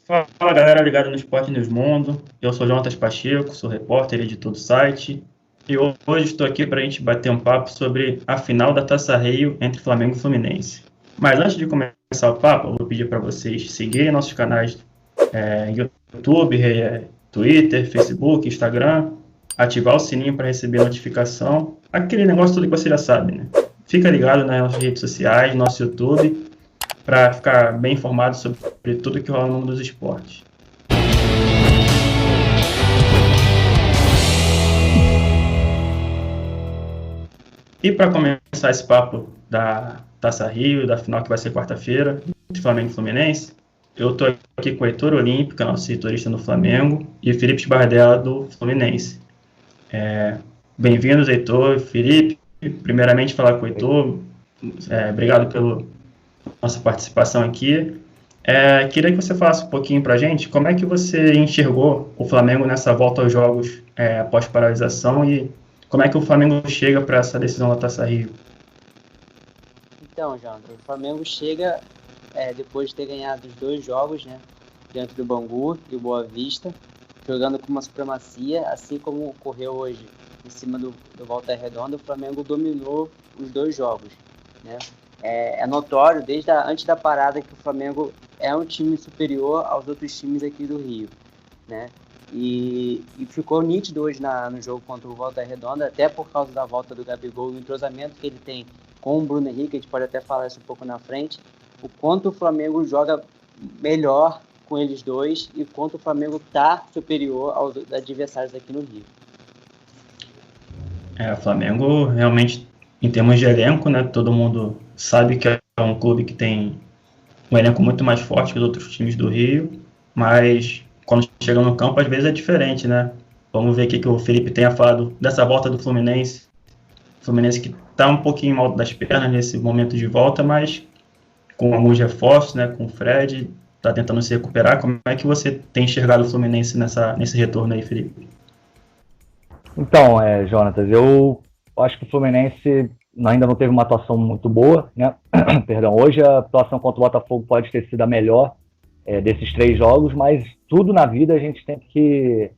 Fala galera ligada no Esporte News Mundo, eu sou Jonatas Pacheco, sou repórter e editor do site e hoje estou aqui para a gente bater um papo sobre a final da Taça Rio entre Flamengo e Fluminense. Mas antes de começar o papo, eu vou pedir para vocês seguirem nossos canais YouTube, Twitter, Facebook, Instagram, ativar o sininho para receber notificação, aquele negócio tudo que você já sabe, né? Fica ligado nas nossas redes sociais, nosso YouTube, para ficar bem informado sobre tudo que rola no mundo dos esportes. E para começar esse papo da Taça Rio, da final que vai ser quarta-feira, entre Flamengo e Fluminense, eu estou aqui com o Heitor Olímpico, nosso setorista no Flamengo, e o Felipe Bardella, do Fluminense. Bem-vindos, Heitor e Felipe. Primeiramente, falar com o Heitor. Obrigado pela nossa participação aqui. Queria que você falasse um pouquinho para a gente como é que você enxergou o Flamengo nessa volta aos jogos após paralisação e como é que o Flamengo chega para essa decisão da Taça Rio. Então, Jonathan, o Flamengo chega depois de ter ganhado os 2 jogos, né, diante do Bangu e o Boa Vista, jogando com uma supremacia, assim como ocorreu hoje em cima do Volta Redonda. O Flamengo dominou os 2 jogos, né? É notório, antes da parada, que o Flamengo é um time superior aos outros times aqui do Rio, né? E ficou nítido hoje no jogo contra o Volta Redonda, até por causa da volta do Gabigol e o entrosamento que ele tem com o Bruno Henrique. A gente pode até falar isso um pouco na frente, o quanto o Flamengo joga melhor com eles dois e quanto o Flamengo está superior aos adversários aqui no Rio. O Flamengo realmente, em termos de elenco, né, todo mundo sabe que é um clube que tem um elenco muito mais forte que os outros times do Rio, mas quando chega no campo, às vezes é diferente, né? Vamos ver o que o Felipe tem a falar dessa volta do Fluminense. O Fluminense que está um pouquinho mal das pernas nesse momento de volta, mas com alguns reforços, né? Com o Fred, está tentando se recuperar. Como é que você tem enxergado o Fluminense nesse retorno aí, Felipe? Então, Jonatas, eu acho que o Fluminense ainda não teve uma atuação muito boa, né? Perdão, hoje a atuação contra o Botafogo pode ter sido a melhor desses 3 jogos, mas tudo na vida a gente tem que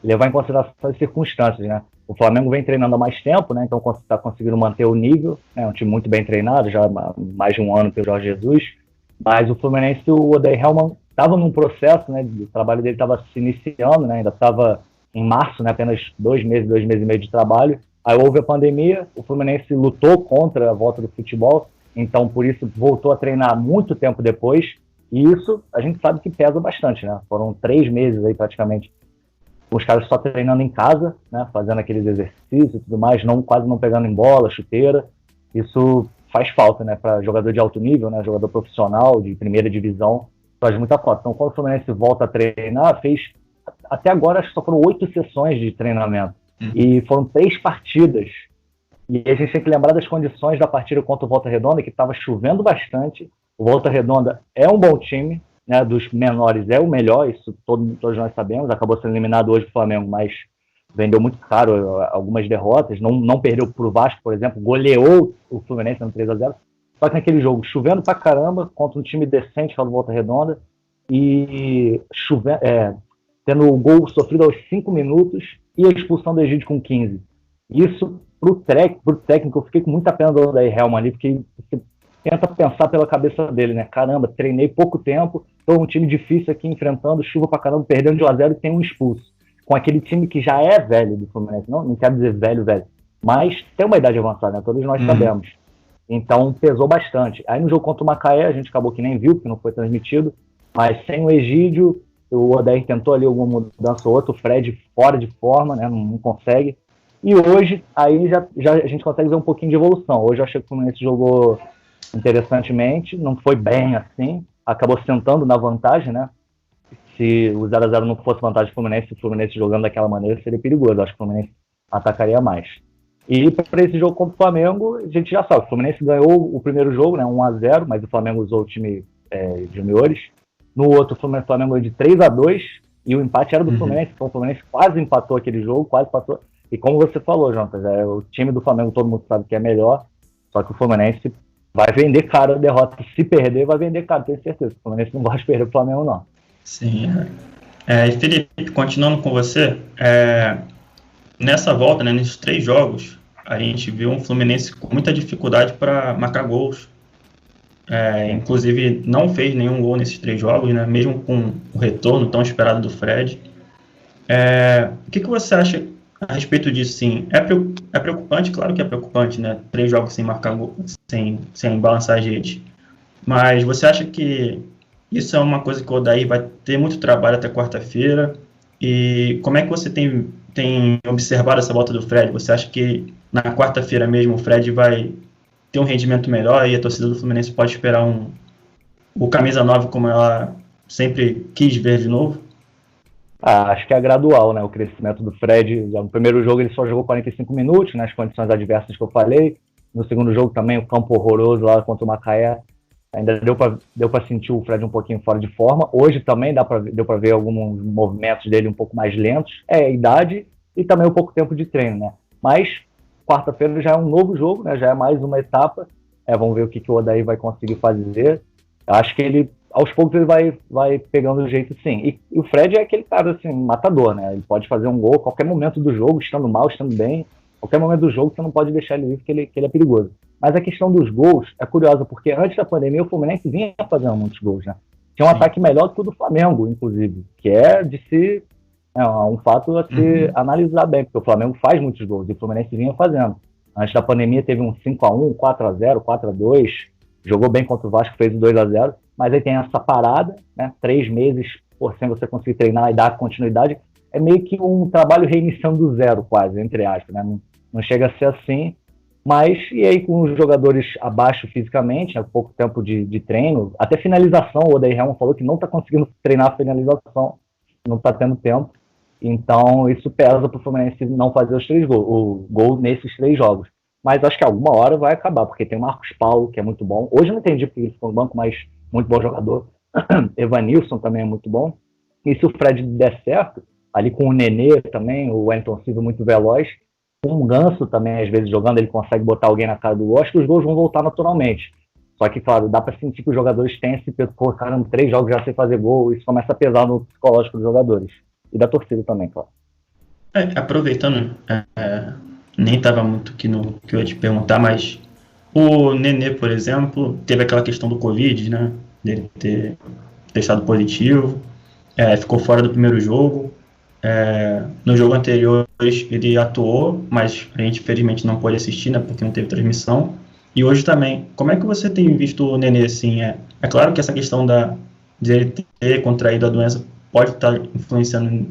levar em consideração as circunstâncias, né? O Flamengo vem treinando há mais tempo, né? Então está conseguindo manter o nível, né? Um time muito bem treinado, já há mais de um ano pelo Jorge Jesus, mas o Fluminense, o Odair Hellmann, estava num processo, né? O trabalho dele estava se iniciando, né? Ainda estava em março, né? Apenas 2 meses e meio de trabalho. Aí houve a pandemia, o Fluminense lutou contra a volta do futebol, então por isso voltou a treinar muito tempo depois, e isso a gente sabe que pesa bastante, né? Foram 3 meses aí praticamente, os caras só treinando em casa, né? Fazendo aqueles exercícios e tudo mais, quase não pegando em bola, chuteira. Isso faz falta, né? Para jogador de alto nível, né? Jogador profissional, de primeira divisão, faz muita falta. Então quando o Fluminense volta a treinar, até agora acho que só foram 8 sessões de treinamento. E foram 3 partidas. E a gente tem que lembrar das condições da partida contra o Volta Redonda, que estava chovendo bastante. O Volta Redonda é um bom time, né? Dos menores é o melhor, isso todos nós sabemos. Acabou sendo eliminado hoje do Flamengo, mas vendeu muito caro algumas derrotas. Não perdeu para o Vasco, por exemplo, goleou o Fluminense no 3-0. Só que naquele jogo, chovendo pra caramba, contra um time decente, que é o Volta Redonda, e tendo o gol sofrido aos 5 minutos e a expulsão do Egídio com 15. Isso, pro técnico, eu fiquei com muita pena do Odair Hellmann ali, porque você tenta pensar pela cabeça dele, né? Caramba, treinei pouco tempo, tô um time difícil aqui enfrentando, chuva pra caramba, perdendo de 1-0 e tem um expulso. Com aquele time que já é velho do Fluminense, não quero dizer velho, mas tem uma idade avançada, né? Todos nós sabemos. Então, pesou bastante. Aí no jogo contra o Macaé, a gente acabou que nem viu, porque não foi transmitido, mas sem o Egídio, o Odair tentou ali alguma mudança ou outra, o Fred fora de forma, né? Não consegue. E hoje, aí já a gente consegue ver um pouquinho de evolução. Hoje eu achei que o Fluminense jogou interessantemente, não foi bem assim, acabou sentando na vantagem, né? Se o 0-0 não fosse vantagem do Fluminense, o Fluminense jogando daquela maneira seria perigoso. Acho que o Fluminense atacaria mais. E para esse jogo contra o Flamengo, a gente já sabe, o Fluminense ganhou o primeiro jogo, né? 1-0, mas o Flamengo usou o time juniores. No outro, o Flamengo ganhou de 3-2 e o empate era do Fluminense, então o Fluminense quase empatou aquele jogo, quase passou. E como você falou, Jonas, o time do Flamengo todo mundo sabe que é melhor, só que o Fluminense vai vender caro a derrota. Se perder, vai vender caro, tenho certeza. O Fluminense não gosta de perder o Flamengo, não. Sim. E Felipe, continuando com você, nessa volta, né, nesses 3 jogos, a gente viu um Fluminense com muita dificuldade para marcar gols. Sim. Inclusive, não fez nenhum gol nesses 3 jogos, né, mesmo com o retorno tão esperado do Fred. O que você acha a respeito disso? Sim, é preocupante, claro que é preocupante, né? 3 jogos sem marcar gol, sem balançar as redes. Mas você acha que isso é uma coisa que o Odair vai ter muito trabalho até quarta-feira? E como é que você tem observado essa volta do Fred? Você acha que na quarta-feira mesmo o Fred vai ter um rendimento melhor e a torcida do Fluminense pode esperar o camisa 9 como ela sempre quis ver de novo? Acho que é gradual, né? O crescimento do Fred. No primeiro jogo ele só jogou 45 minutos, nas condições adversas que eu falei. No segundo jogo também, o campo horroroso lá contra o Macaé. Ainda deu para sentir o Fred um pouquinho fora de forma. Hoje também deu para ver alguns movimentos dele um pouco mais lentos. É a idade e também o pouco tempo de treino, né? Mas quarta-feira já é um novo jogo, né? Já é mais uma etapa. Vamos ver o que o Odair vai conseguir fazer. Eu acho que ele, aos poucos, ele vai pegando o jeito, sim. E o Fred é aquele cara, assim, matador, né? Ele pode fazer um gol a qualquer momento do jogo, estando mal, estando bem. Qualquer momento do jogo, você não pode deixar ele livre, que ele é perigoso. Mas a questão dos gols é curiosa, porque antes da pandemia o Fluminense vinha fazendo muitos gols, né? Tinha um ataque melhor do que o do Flamengo, inclusive, que é de se... um fato a se analisar bem, porque o Flamengo faz muitos gols e o Fluminense vinha fazendo. Antes da pandemia teve um 5-1, 4-0, 4-2, jogou bem contra o Vasco, fez o 2-0, mas aí tem essa parada, né? 3 meses sem você conseguir treinar e dar continuidade, é meio que um trabalho reiniciando do zero, quase, entre aspas, né? Não chega a ser assim, mas e aí com os jogadores abaixo fisicamente, né? Pouco tempo de treino, até finalização, o Odair Helman falou que não está conseguindo treinar a finalização, não está tendo tempo, então isso pesa para o Fluminense não fazer o gol nesses 3 jogos. Mas acho que alguma hora vai acabar, porque tem o Marcos Paulo, que é muito bom. Hoje eu não entendi porque ele ficou no banco, mas muito bom jogador. Evanilson também é muito bom. E se o Fred der certo, ali com o Nenê também, o Wellington Silva muito veloz, com o Ganso também, às vezes, jogando, ele consegue botar alguém na cara do gol. Acho que os gols vão voltar naturalmente. Só que, claro, dá para sentir que os jogadores têm esse peso. Pô, caramba, 3 jogos já sem fazer gol. Isso começa a pesar no psicológico dos jogadores. E da torcida também, claro. Aproveitando, nem estava muito aqui no que eu ia te perguntar, mas o Nenê, por exemplo, teve aquela questão do Covid, né? Dele ter testado positivo, ficou fora do primeiro jogo. No jogo anterior ele atuou, mas a gente infelizmente não pôde assistir, né? Porque não teve transmissão. E hoje também. Como é que você tem visto o Nenê assim? É claro que essa questão de ele ter contraído a doença pode estar influenciando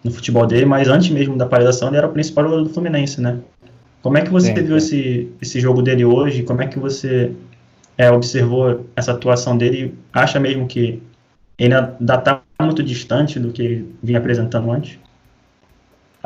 no futebol dele, mas antes mesmo da paralisação ele era o principal jogador do Fluminense, né? Como é que você viu esse jogo dele hoje? Como é que você observou essa atuação dele? Acha mesmo que ele ainda está muito distante do que ele vinha apresentando antes?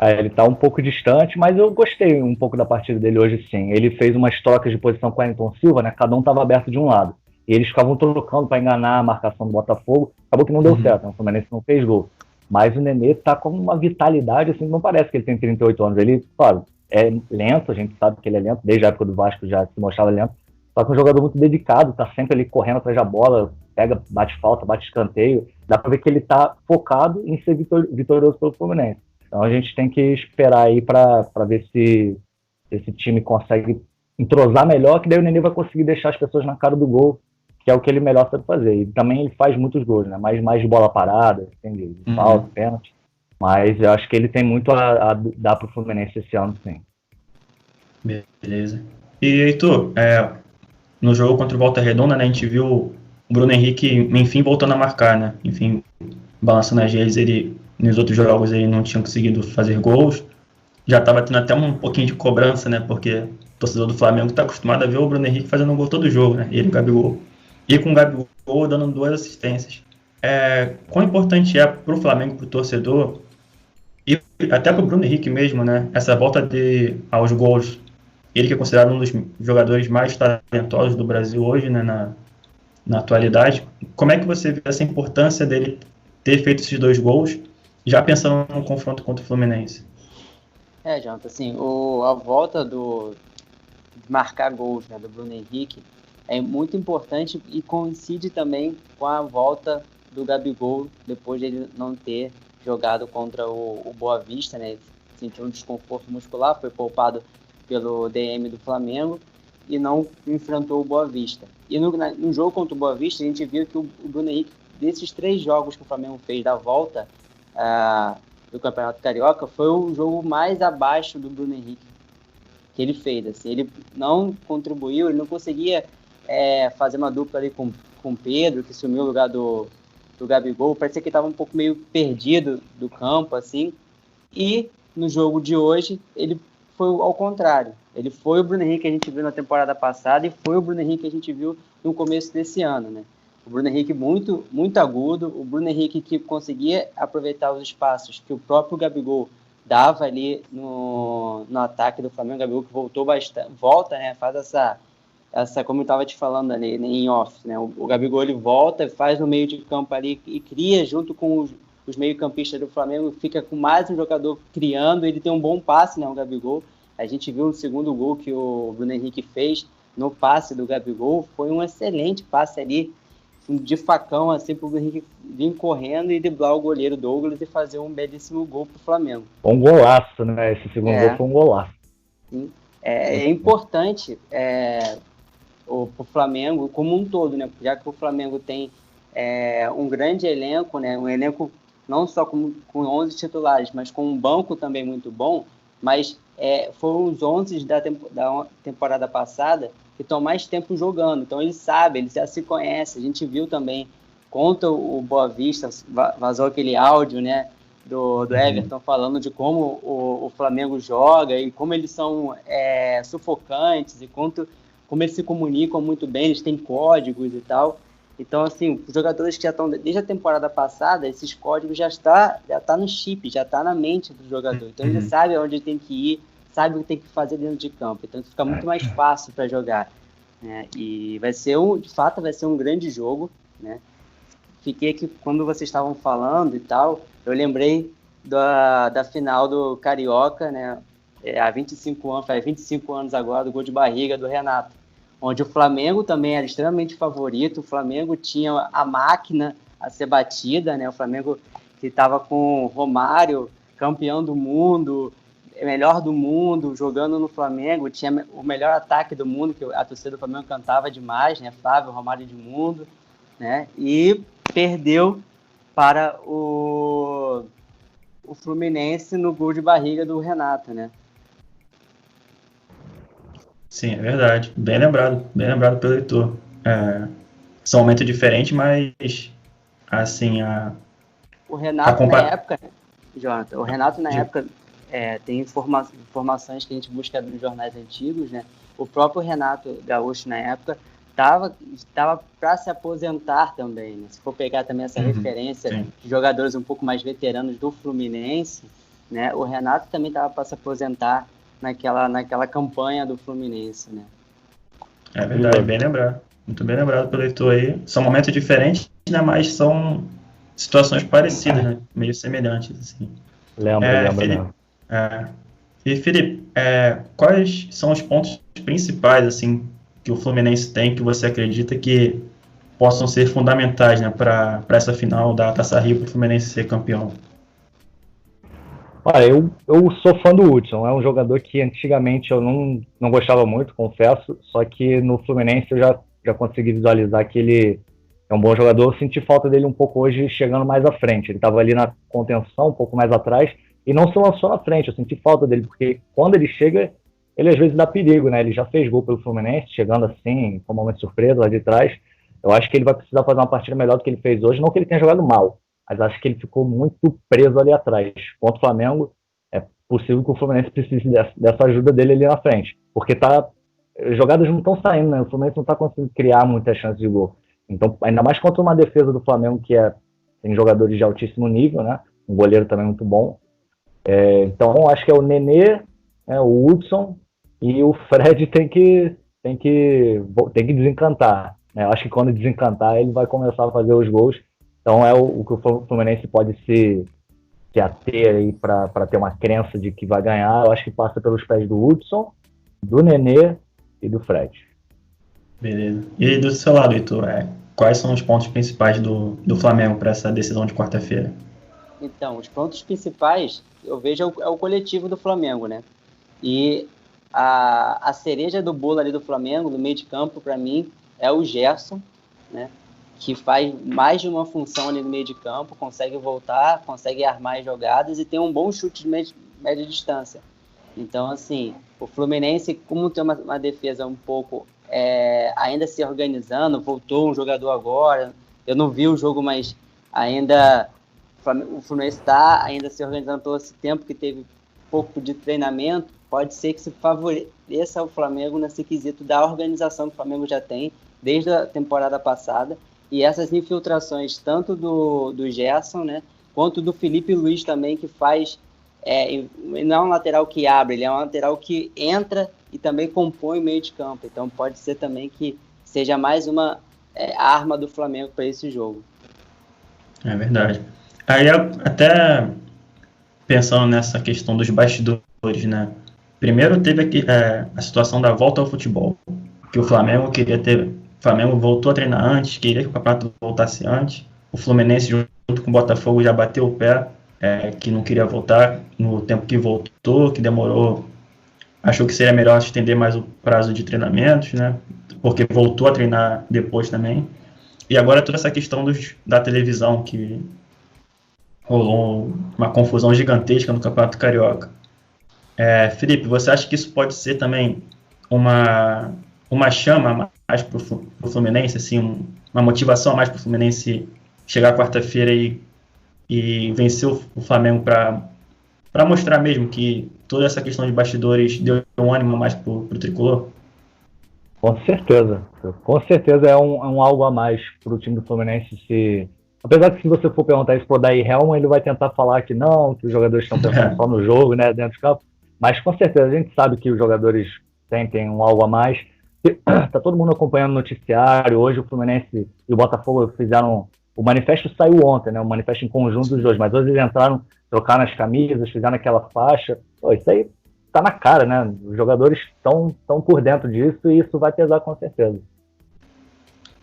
Ele está um pouco distante, mas eu gostei um pouco da partida dele hoje, sim. Ele fez umas trocas de posição com o Wellington Silva, né? Cada um estava aberto de um lado. E eles ficavam trocando para enganar a marcação do Botafogo. Acabou que não deu certo, né? O Fluminense não fez gol. Mas o Nenê tá com uma vitalidade, assim, não parece que ele tem 38 anos. Ele, claro, é lento, a gente sabe que ele é lento, desde a época do Vasco já se mostrava lento. Só que é um jogador muito dedicado, tá sempre ali correndo atrás da bola, pega, bate falta, bate escanteio. Dá pra ver que ele tá focado em ser vitorioso pelo Fluminense. Então a gente tem que esperar aí pra ver se esse time consegue entrosar melhor, que daí o Nenê vai conseguir deixar as pessoas na cara do gol, que é o que ele melhor sabe fazer. E também ele faz muitos gols, né? Mais de bola parada, de falta, pênalti. Mas eu acho que ele tem muito a dar pro Fluminense esse ano, sim. Beleza. E, Heitor, no jogo contra o Volta Redonda, né, a gente viu o Bruno Henrique, enfim, voltando a marcar, né? Enfim, balançando as redes, nos outros jogos ele não tinha conseguido fazer gols. Já estava tendo até um pouquinho de cobrança, né? Porque o torcedor do Flamengo está acostumado a ver o Bruno Henrique fazendo um gol todo jogo, né? Ele e o Gabigol. E com o Gabigol dando 2 assistências. Quão importante é para o Flamengo, para o torcedor, e até para o Bruno Henrique mesmo, né? Essa volta aos gols. Ele que é considerado um dos jogadores mais talentosos do Brasil hoje, né? Na atualidade. Como é que você vê essa importância dele ter feito esses 2 gols, já pensando no confronto contra o Fluminense? Jonathan, assim, a volta de marcar gols, né, do Bruno Henrique é muito importante e coincide também com a volta do Gabigol, depois de ele não ter jogado contra o Boa Vista, né? Ele sentiu um desconforto muscular, foi poupado pelo DM do Flamengo e não enfrentou o Boa Vista. E no jogo contra o Boa Vista, a gente viu que o Bruno Henrique, desses 3 jogos que o Flamengo fez da volta do Campeonato Carioca, foi o jogo mais abaixo do Bruno Henrique que ele fez. Assim, ele não contribuiu, ele não conseguia fazer uma dupla ali com o Pedro, que sumiu o lugar do Gabigol. Parecia que ele estava um pouco meio perdido do campo, assim. E no jogo de hoje, ele foi ao contrário. Ele foi o Bruno Henrique que a gente viu na temporada passada e foi o Bruno Henrique que a gente viu no começo desse ano, né? O Bruno Henrique muito, muito agudo, o Bruno Henrique que conseguia aproveitar os espaços que o próprio Gabigol dava ali no ataque do Flamengo. O Gabigol que voltou bastante, volta, né? Faz essa como eu estava te falando ali em off, né? O Gabigol ele volta, faz no meio de campo ali e cria junto com os meio-campistas do Flamengo, fica com mais um jogador criando, ele tem um bom passe, né, o Gabigol. A gente viu no segundo gol que o Bruno Henrique fez no passe do Gabigol, foi um excelente passe ali, de facão, assim, para o Bruno Henrique vir correndo e driblar o goleiro Douglas e fazer um belíssimo gol para o Flamengo. Um golaço, né? Esse segundo gol foi um golaço. Sim. É importante o Flamengo como um todo, né? Já que o Flamengo tem um grande elenco, né? Um elenco não só com 11 titulares, mas com um banco também muito bom, mas foram os 11 da temporada passada que estão mais tempo jogando, então eles sabem, eles já se conhecem. A gente viu também contra o Boa Vista, vazou aquele áudio, né, do Everton falando de como o Flamengo joga e como eles são sufocantes e como eles se comunicam muito bem, eles têm códigos e tal. Então, assim, os jogadores que já estão desde a temporada passada, esses códigos já está no chip, já está na mente do jogador. Então, ele sabe onde tem que ir, sabe o que tem que fazer dentro de campo. Então, fica muito mais fácil para jogar. Né? E de fato, vai ser um grande jogo. Né? Fiquei aqui, quando vocês estavam falando e tal, eu lembrei da final do Carioca, né? Há 25 anos, faz 25 anos agora, do gol de barriga do Renato, onde o Flamengo também era extremamente favorito, o Flamengo tinha a máquina a ser batida, né? O Flamengo que estava com o Romário, campeão do mundo, melhor do mundo, jogando no Flamengo, tinha o melhor ataque do mundo, que a torcida do Flamengo cantava demais, né? Flávio, Romário de mundo, né? E perdeu para o Fluminense no gol de barriga do Renato, né? Sim, é verdade. Bem lembrado pelo Heitor. São momentos diferentes, mas assim, o Renato na época, Jonathan, tem informações que a gente busca nos jornais antigos, né? O próprio Renato Gaúcho na época estava para se aposentar também, né? Se for pegar também essa referência de jogadores um pouco mais veteranos do Fluminense, né? O Renato também estava para se aposentar naquela campanha do Fluminense, né? É verdade, bem lembrado. Muito bem lembrado pelo Heitor aí. São momentos diferentes, né, mas são situações parecidas, né? Meio semelhantes, assim. Lembro. E, Felipe, quais são os pontos principais, assim, que o Fluminense tem, que você acredita que possam ser fundamentais, né, para essa final da Taça Rio, para o Fluminense ser campeão? Olha, eu sou fã do Hudson, é um jogador que antigamente eu não gostava muito, confesso, só que no Fluminense eu já consegui visualizar que ele é um bom jogador. Eu senti falta dele um pouco hoje chegando mais à frente, ele estava ali na contenção, um pouco mais atrás, e não se lançou na frente. Eu senti falta dele, porque quando ele chega, ele às vezes dá perigo, né? Ele já fez gol pelo Fluminense, chegando assim, com uma momento de surpresa lá de trás. Eu acho que ele vai precisar fazer uma partida melhor do que ele fez hoje, não que ele tenha jogado mal, mas acho que ele ficou muito preso ali atrás. Contra o Flamengo, é possível que o Fluminense precise dessa ajuda dele ali na frente, porque jogadas não estão saindo, né? O Fluminense não está conseguindo criar muitas chances de gol. Então, ainda mais contra uma defesa do Flamengo que tem jogadores de altíssimo nível, né? Um goleiro também muito bom. Então, acho que é o Nenê, o Hudson e o Fred tem que desencantar. Né? Eu acho que quando desencantar, ele vai começar a fazer os gols. Então, é o que o Fluminense pode se ater aí para ter uma crença de que vai ganhar. Eu acho que passa pelos pés do Hudson, do Nenê e do Fred. Beleza. E do seu lado, Heitor, quais são os pontos principais do Flamengo para essa decisão de quarta-feira? Então, os pontos principais, eu vejo, é o coletivo do Flamengo, né? E a cereja do bolo ali do Flamengo, no meio de campo, para mim, é o Gerson, né? Que faz mais de uma função ali no meio de campo, consegue voltar, consegue armar as jogadas e tem um bom chute de média distância. Então, assim, o Fluminense, como tem uma defesa um pouco ainda se organizando, voltou um jogador agora, eu não vi o jogo, mas ainda o Fluminense está ainda se organizando todo esse tempo que teve pouco de treinamento, pode ser que se favoreça o Flamengo nesse quesito da organização que o Flamengo já tem desde a temporada passada, e essas infiltrações tanto do Gerson, né, quanto do Felipe Luiz também, que faz, não é um lateral que abre, ele é um lateral que entra e também compõe o meio de campo, então pode ser também que seja mais uma arma do Flamengo para esse jogo. É verdade. Aí até pensando nessa questão dos bastidores, né? Primeiro teve aqui, a situação da volta ao futebol, que o Flamengo queria ter. O Flamengo voltou a treinar antes, queria que o campeonato voltasse antes. O Fluminense, junto com o Botafogo, já bateu o pé, que não queria voltar no tempo que voltou, que demorou. Achou que seria melhor estender mais o prazo de treinamentos, né? Porque voltou a treinar depois também. E agora toda essa questão da televisão, que rolou uma confusão gigantesca no Campeonato Carioca. Felipe, você acha que isso pode ser também uma chama a mais para o Fluminense, assim, uma motivação a mais para o Fluminense chegar quarta-feira e vencer o Flamengo para mostrar mesmo que toda essa questão de bastidores deu um ânimo a mais para o Tricolor? Com certeza é um algo a mais para o time do Fluminense se... Apesar que se você for perguntar isso pro Daí Helman, ele vai tentar falar que não, que os jogadores estão pensando só no jogo, né, dentro do campo. Mas com certeza a gente sabe que os jogadores sentem um algo a mais. Tá todo mundo acompanhando o noticiário. Hoje o Fluminense e o Botafogo fizeram... O manifesto saiu ontem, né? O manifesto em conjunto dos dois. Mas hoje eles entraram, trocaram as camisas, fizeram aquela faixa. Pô, isso aí tá na cara, né? Os jogadores estão por dentro disso e isso vai pesar com certeza.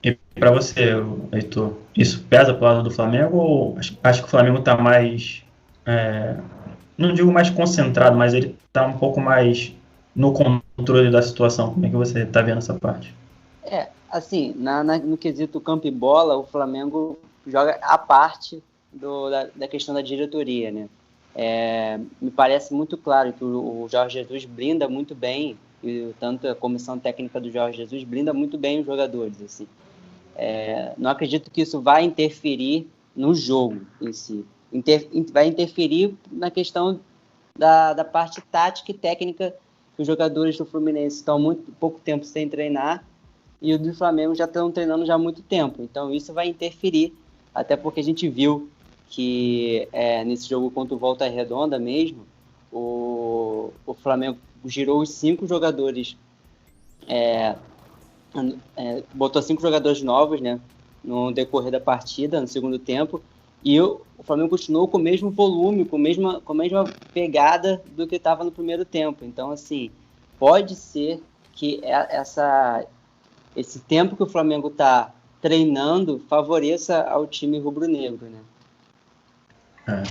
E para você, Heitor, isso pesa pro lado do Flamengo ou acho que o Flamengo tá mais... não digo mais concentrado, mas ele tá um pouco mais no controle da situação? Como é que você tá vendo essa parte? Assim, no quesito campo e bola, o Flamengo joga a parte da questão da diretoria, né? Me parece muito claro que o Jorge Jesus blinda muito bem, e tanto a comissão técnica do Jorge Jesus blinda muito bem os jogadores, assim. Não acredito que isso vai interferir no jogo em si. Vai interferir na questão da parte tática e técnica, que os jogadores do Fluminense estão muito pouco tempo sem treinar e os do Flamengo já estão treinando já há muito tempo. Então isso vai interferir, até porque a gente viu que nesse jogo contra o Volta Redonda mesmo, o Flamengo girou os 5 jogadores, botou 5 jogadores novos, né, no decorrer da partida, no segundo tempo, e o Flamengo continuou com o mesmo volume, com a mesma pegada do que estava no primeiro tempo. Então, assim, pode ser que esse tempo que o Flamengo está treinando favoreça ao time rubro-negro, né?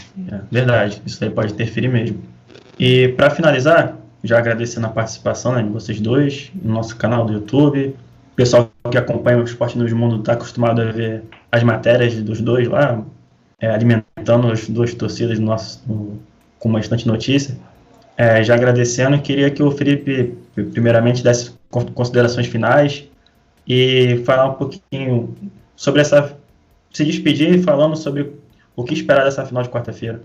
Verdade, isso aí pode interferir mesmo. E para finalizar, já agradecendo a participação, né, de vocês dois no nosso canal do YouTube. O pessoal que acompanha o Esporte News Mundo está acostumado a ver as matérias dos dois lá, alimentando as duas torcidas com bastante notícia. Já agradecendo, queria que o Felipe primeiramente desse considerações finais e falar um pouquinho sobre se despedir falando sobre o que esperar dessa final de quarta-feira.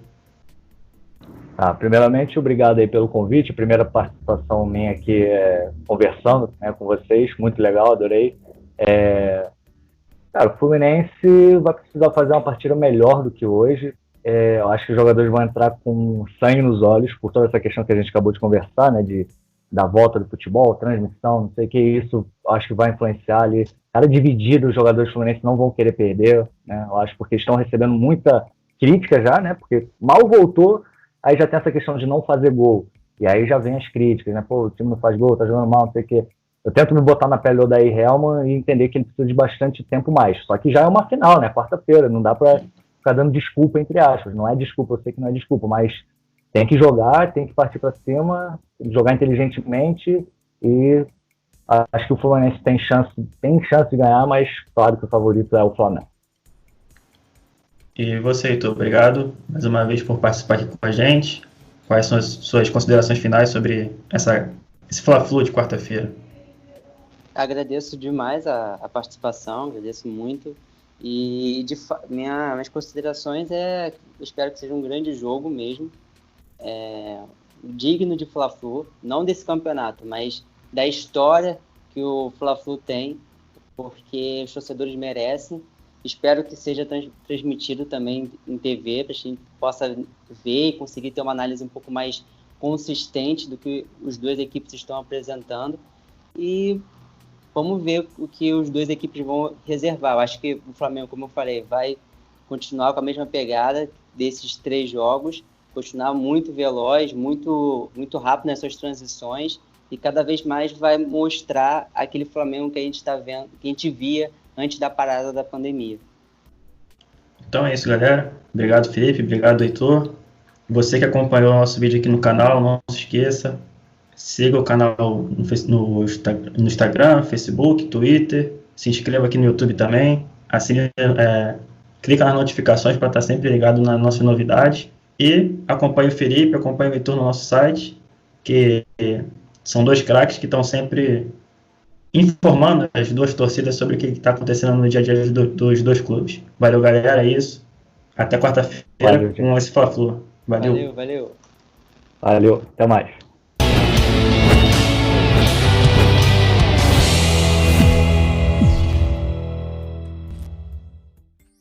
Primeiramente, obrigado aí pelo convite, primeira participação minha aqui conversando, né, com vocês, muito legal, adorei. Cara, o Fluminense vai precisar fazer uma partida melhor do que hoje. Eu acho que os jogadores vão entrar com sangue nos olhos por toda essa questão que a gente acabou de conversar, né, da volta do futebol, transmissão, não sei o que, isso acho que vai influenciar ali. Cara dividido, os jogadores fluminenses não vão querer perder, né, eu acho, porque estão recebendo muita crítica já, né, porque mal voltou, aí já tem essa questão de não fazer gol, e aí já vem as críticas, né, pô, o time não faz gol, tá jogando mal, não sei o que. eu tento me botar na pele do Odair Hellmann e entender que ele precisa de bastante tempo mais. Só que já é uma final, né? Quarta-feira, não dá para ficar dando desculpa, entre aspas. Não é desculpa, eu sei que não é desculpa, mas tem que jogar, tem que partir para cima, jogar inteligentemente e acho que o Fluminense tem chance de ganhar, mas claro que o favorito é o Flamengo. E você, Heitor, obrigado mais uma vez por participar aqui com a gente. Quais são as suas considerações finais sobre esse Fla-Flu de quarta-feira? Agradeço demais a participação, agradeço muito. E minhas considerações eu espero que seja um grande jogo mesmo, digno de Fla-Flu, não desse campeonato, mas da história que o Fla-Flu tem, porque os torcedores merecem. Espero que seja transmitido também em TV, para que a gente possa ver e conseguir ter uma análise um pouco mais consistente do que as duas equipes estão apresentando. E vamos ver o que as duas equipes vão reservar. Eu acho que o Flamengo, como eu falei, vai continuar com a mesma pegada desses 3 jogos, continuar muito veloz, muito, muito rápido nas suas transições e cada vez mais vai mostrar aquele Flamengo que a gente está vendo, que a gente via antes da parada da pandemia. Então é isso, galera. Obrigado, Felipe. Obrigado, Heitor. Você que acompanhou o nosso vídeo aqui no canal, não se esqueça. Siga o canal no Instagram, Facebook, Twitter. Se inscreva aqui no YouTube também. Assine, clica nas notificações para estar sempre ligado nas nossas novidades. E acompanhe o Felipe, acompanhe o Heitor no nosso site, que são 2 craques que estão sempre informando as 2 torcidas sobre o que está acontecendo no dia a dia dos 2 clubes. Valeu, galera, é isso. Até quarta-feira com esse Fla-Flu. Valeu. Valeu. Valeu, até mais.